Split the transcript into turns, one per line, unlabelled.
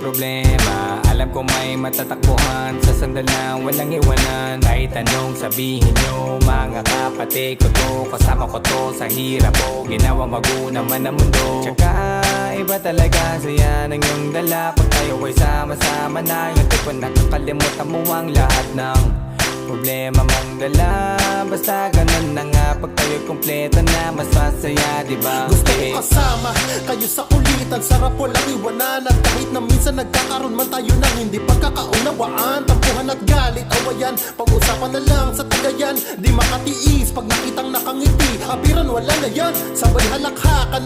problema. Alam ko may matatakbuhan sa sandal na walang iwanan. Kahit anong sabihin nyo, mga kapatid ko to, kasama ko to sa hirap ko, ginawa mago naman ang mundo. Tsaka iba talaga saya ng iyong dala pag tayo ay sama-sama na. Yung tipo nakakalimutan mo ang lahat ng problema mong dala. Basta ganun na nga, pag tayo'y kumpleto na, mas masaya, diba?
Gusto ko kasama kayo sa kulitan, sarap walang iwanan. At kahit na minsan nagkakaroon man tayo ng hindi pagkakaunawaan, tampuhan at galit, awayan, pag-usapan na lang sa tagayan. Di makatiis pag nakitang nakangiti, habiran wala na yan, sabay halakhakan.